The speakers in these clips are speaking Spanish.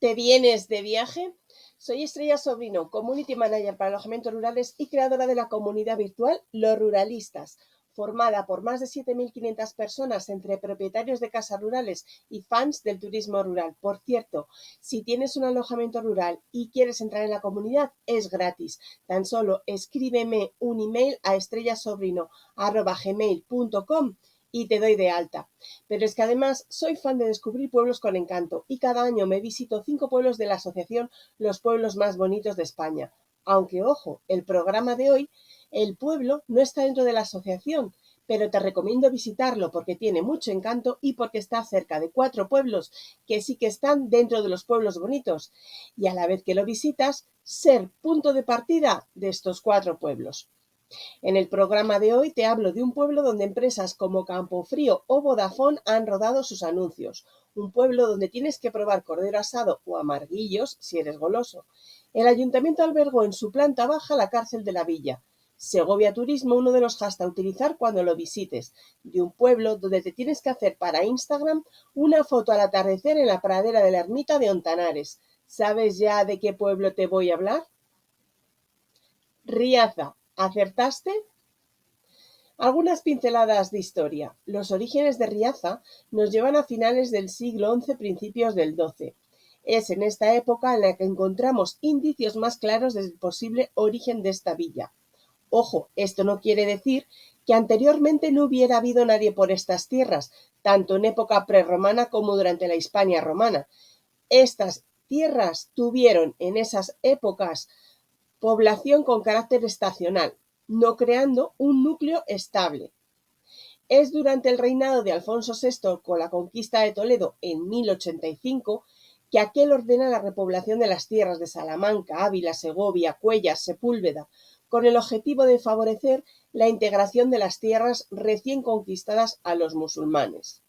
¿Te vienes de viaje? Soy Estrella Sobrino, Community Manager para alojamientos rurales y creadora de la comunidad virtual Los Ruralistas, formada por más de 7.500 personas entre propietarios de casas rurales y fans del turismo rural. Por cierto, si tienes un alojamiento rural y quieres entrar en la comunidad, es gratis. Tan solo escríbeme un email a estrellasobrino@gmail.com y te doy de alta. Pero es que además soy fan de descubrir pueblos con encanto y cada año me visito 5 pueblos de la asociación Los Pueblos Más Bonitos de España. Aunque, ojo, el programa de hoy, el pueblo no está dentro de la asociación, pero te recomiendo visitarlo porque tiene mucho encanto y porque está cerca de 4 pueblos que sí que están dentro de los pueblos bonitos y a la vez que lo visitas, ser punto de partida de estos 4 pueblos. En el programa de hoy te hablo de un pueblo donde empresas como Campofrío o Vodafone han rodado sus anuncios. Un pueblo donde tienes que probar cordero asado o amarguillos si eres goloso. El ayuntamiento albergó en su planta baja la cárcel de la villa. Segovia Turismo, uno de los hashtags a utilizar cuando lo visites. De un pueblo donde te tienes que hacer para Instagram una foto al atardecer en la pradera de la ermita de Ontanares. ¿Sabes ya de qué pueblo te voy a hablar? Riaza. ¿Acertaste? Algunas pinceladas de historia. Los orígenes de Riaza nos llevan a finales del siglo XI, principios del XII. Es en esta época en la que encontramos indicios más claros del posible origen de esta villa. Ojo, esto no quiere decir que anteriormente no hubiera habido nadie por estas tierras, tanto en época prerromana como durante la Hispania romana. Estas tierras tuvieron en esas épocas población con carácter estacional, no creando un núcleo estable. Es durante el reinado de Alfonso VI, con la conquista de Toledo en 1085, que aquel ordena la repoblación de las tierras de Salamanca, Ávila, Segovia, Cuéllar, Sepúlveda, con el objetivo de favorecer la integración de las tierras recién conquistadas a los musulmanes.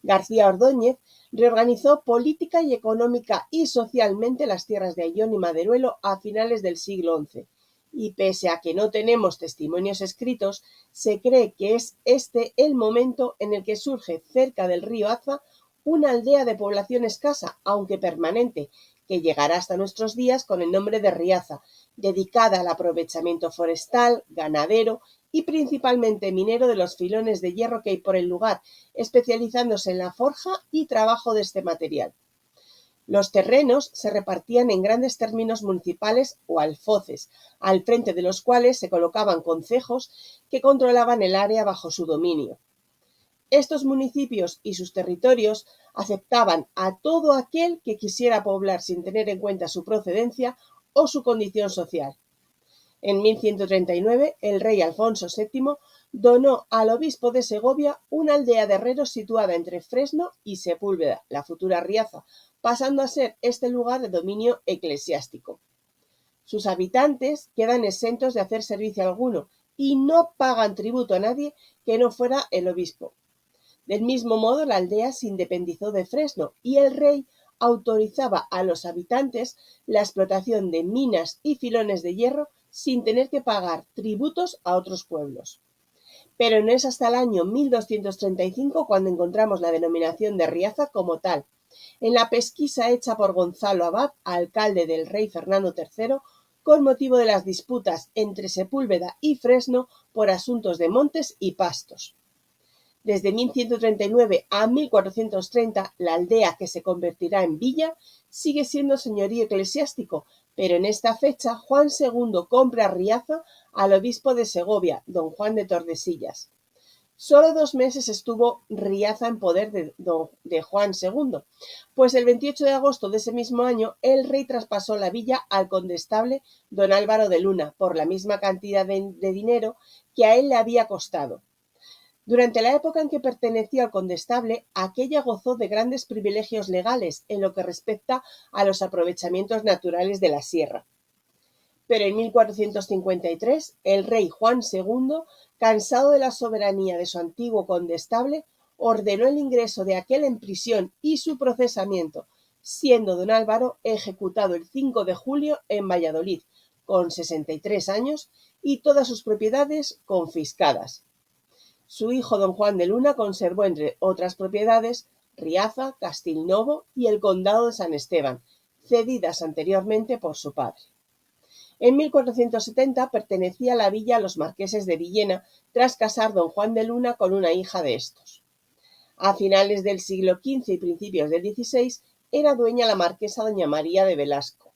García Ordóñez reorganizó política y económica y socialmente las tierras de Ayllón y Maderuelo a finales del siglo XI. Y pese a que no tenemos testimonios escritos, se cree que es este el momento en el que surge cerca del río Aza una aldea de población escasa, aunque permanente, que llegará hasta nuestros días con el nombre de Riaza, dedicada al aprovechamiento forestal, ganadero y principalmente minero de los filones de hierro que hay por el lugar, especializándose en la forja y trabajo de este material. Los terrenos se repartían en grandes términos municipales o alfoces, al frente de los cuales se colocaban concejos que controlaban el área bajo su dominio. Estos municipios y sus territorios aceptaban a todo aquel que quisiera poblar sin tener en cuenta su procedencia o su condición social. En 1139, el rey Alfonso VII donó al obispo de Segovia una aldea de herreros situada entre Fresno y Sepúlveda, la futura Riaza, pasando a ser este lugar de dominio eclesiástico. Sus habitantes quedan exentos de hacer servicio alguno y no pagan tributo a nadie que no fuera el obispo. Del mismo modo, la aldea se independizó de Fresno y el rey autorizaba a los habitantes la explotación de minas y filones de hierro sin tener que pagar tributos a otros pueblos. Pero no es hasta el año 1235 cuando encontramos la denominación de Riaza como tal. En la pesquisa hecha por Gonzalo Abad, alcalde del rey Fernando III, con motivo de las disputas entre Sepúlveda y Fresno por asuntos de montes y pastos. Desde 1139 a 1430, la aldea, que se convertirá en villa, sigue siendo señorío eclesiástico, pero en esta fecha Juan II compra Riaza al obispo de Segovia, don Juan de Tordesillas. Solo 2 meses estuvo Riaza en poder de Juan II, pues el 28 de agosto de ese mismo año el rey traspasó la villa al condestable don Álvaro de Luna por la misma cantidad de dinero que a él le había costado. Durante la época en que perteneció al condestable, aquella gozó de grandes privilegios legales en lo que respecta a los aprovechamientos naturales de la sierra. Pero en 1453, el rey Juan II, cansado de la soberanía de su antiguo condestable, ordenó el ingreso de aquel en prisión y su procesamiento, siendo don Álvaro ejecutado el 5 de julio en Valladolid, con 63 años, y todas sus propiedades confiscadas. Su hijo don Juan de Luna conservó, entre otras propiedades, Riaza, Castilnovo y el condado de San Esteban, cedidas anteriormente por su padre. En 1470 pertenecía la villa a los marqueses de Villena tras casar don Juan de Luna con una hija de estos. A finales del siglo XV y principios del XVI era dueña la marquesa doña María de Velasco.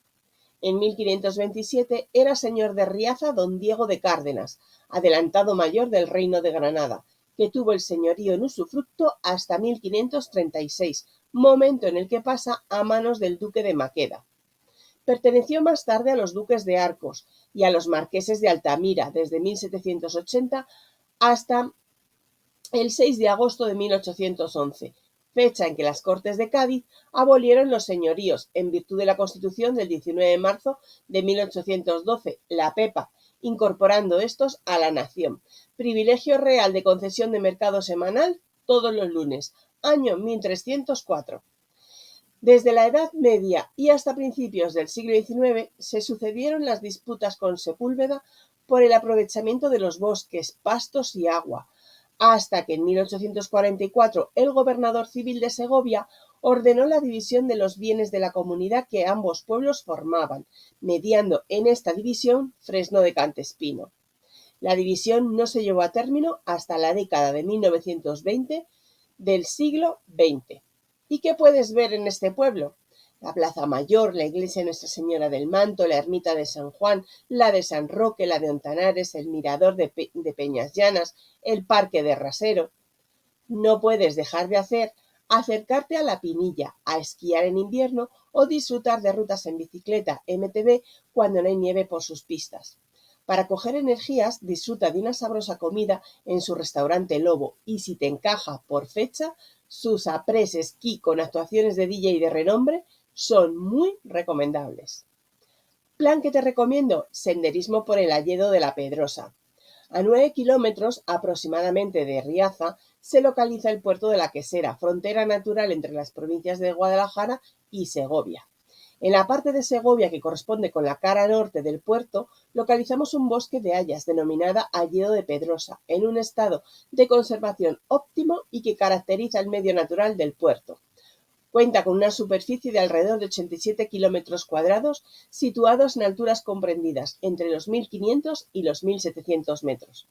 En 1527 era señor de Riaza don Diego de Cárdenas, adelantado mayor del reino de Granada, que tuvo el señorío en usufructo hasta 1536, momento en el que pasa a manos del duque de Maqueda. Perteneció más tarde a los duques de Arcos y a los marqueses de Altamira desde 1780 hasta el 6 de agosto de 1811, fecha en que las Cortes de Cádiz abolieron los señoríos en virtud de la Constitución del 19 de marzo de 1812, la PEPA, incorporando estos a la nación. Privilegio real de concesión de mercado semanal todos los lunes, año 1304. Desde la Edad Media y hasta principios del siglo XIX se sucedieron las disputas con Sepúlveda por el aprovechamiento de los bosques, pastos y agua, hasta que en 1844 el gobernador civil de Segovia ordenó la división de los bienes de la comunidad que ambos pueblos formaban, mediando en esta división Fresno de Cantespino. La división no se llevó a término hasta la década de 1920 del siglo XX. ¿Y qué puedes ver en este pueblo? La Plaza Mayor, la iglesia de Nuestra Señora del Manto, la ermita de San Juan, la de San Roque, la de Ontanares, el mirador de Peñas Llanas, el parque de Rasero. No puedes dejar de acercarte a la Pinilla, a esquiar en invierno o disfrutar de rutas en bicicleta MTB cuando no hay nieve por sus pistas. Para coger energías, disfruta de una sabrosa comida en su restaurante Lobo y si te encaja por fecha, sus aprés esquí con actuaciones de DJ de renombre son muy recomendables. Plan que te recomiendo, senderismo por el Alledo de la Pedrosa. A 9 kilómetros aproximadamente de Riaza se localiza el puerto de la Quesera, frontera natural entre las provincias de Guadalajara y Segovia. En la parte de Segovia que corresponde con la cara norte del puerto, localizamos un bosque de hayas denominada Alledo de Pedrosa, en un estado de conservación óptimo y que caracteriza el medio natural del puerto. Cuenta con una superficie de alrededor de 87 kilómetros cuadrados, situados en alturas comprendidas entre los 1.500 y los 1.700 metros.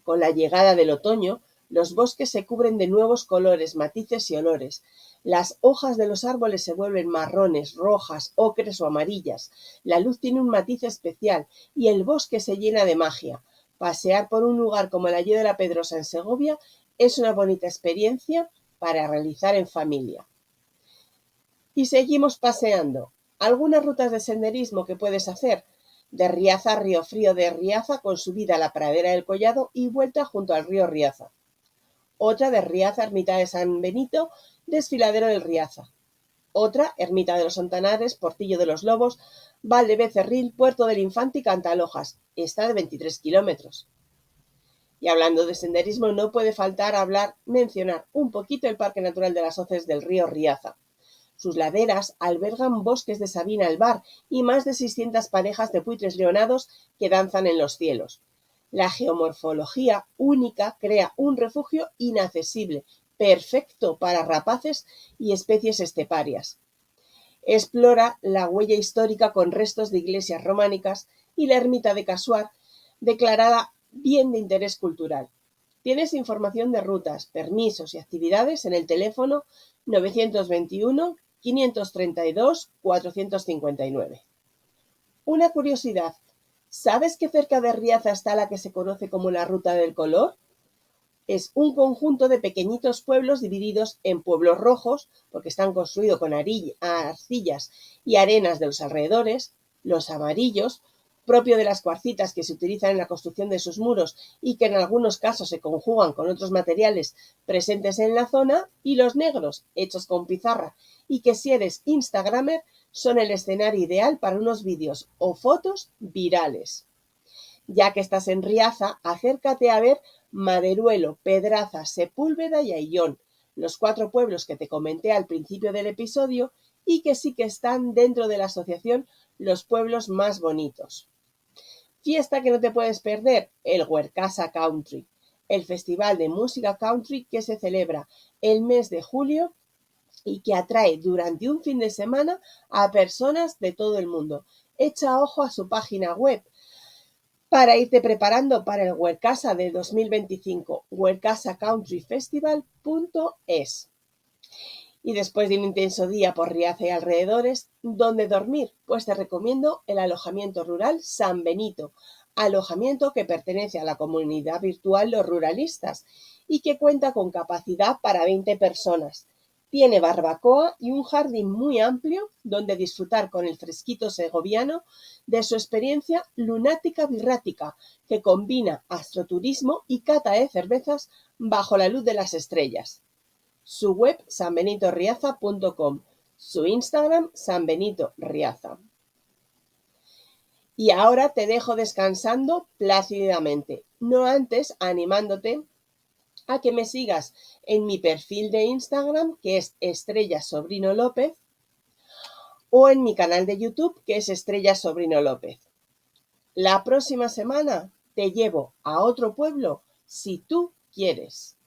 Con la llegada del otoño, los bosques se cubren de nuevos colores, matices y olores. Las hojas de los árboles se vuelven marrones, rojas, ocres o amarillas. La luz tiene un matiz especial y el bosque se llena de magia. Pasear por un lugar como el Alledo de la Pedrosa en Segovia es una bonita experiencia para realizar en familia. Y seguimos paseando. Algunas rutas de senderismo que puedes hacer. De Riaza a Río Frío de Riaza con subida a la pradera del Collado y vuelta junto al río Riaza. Otra de Riaza, ermita de San Benito, desfiladero del Riaza. Otra, ermita de los Ontanares, Portillo de los Lobos, Valdebecerril, Puerto del Infante y Cantalojas. Esta de 23 kilómetros. Y hablando de senderismo, no puede faltar mencionar un poquito el Parque Natural de las Hoces del río Riaza. Sus laderas albergan bosques de sabina albar y más de 600 parejas de buitres leonados que danzan en los cielos. La geomorfología única crea un refugio inaccesible, perfecto para rapaces y especies esteparias. Explora la huella histórica con restos de iglesias románicas y la ermita de Casuar, declarada bien de interés cultural. Tienes información de rutas, permisos y actividades en el teléfono 921 532 459. Una curiosidad, ¿sabes que cerca de Riaza está la que se conoce como la Ruta del Color? Es un conjunto de pequeñitos pueblos divididos en pueblos rojos, porque están construidos con arcillas y arenas de los alrededores, los amarillos, propio de las cuarcitas que se utilizan en la construcción de sus muros y que en algunos casos se conjugan con otros materiales presentes en la zona, y los negros, hechos con pizarra y que si eres instagramer son el escenario ideal para unos vídeos o fotos virales. Ya que estás en Riaza, acércate a ver Maderuelo, Pedraza, Sepúlveda y Ayllón, los 4 pueblos que te comenté al principio del episodio y que sí que están dentro de la asociación Los Pueblos Más Bonitos. Fiesta que no te puedes perder, el Huercasa Country, el festival de música country que se celebra el mes de julio y que atrae durante un fin de semana a personas de todo el mundo. Echa ojo a su página web para irte preparando para el Huercasa de 2025, huercasacountryfestival.es. Y después de un intenso día por Riaza y alrededores, ¿dónde dormir? Pues te recomiendo el alojamiento rural San Benito, alojamiento que pertenece a la comunidad virtual Los Ruralistas y que cuenta con capacidad para 20 personas. Tiene barbacoa y un jardín muy amplio donde disfrutar con el fresquito segoviano de su experiencia lunática birrática, que combina astroturismo y cata de cervezas bajo la luz de las estrellas. Su web sanbenitoriaza.com, su Instagram sanbenitoriaza. Y ahora te dejo descansando plácidamente, no antes animándote a que me sigas en mi perfil de Instagram, que es Estrella Sobrino López, o en mi canal de YouTube, que es Estrella Sobrino López. La próxima semana te llevo a otro pueblo si tú quieres.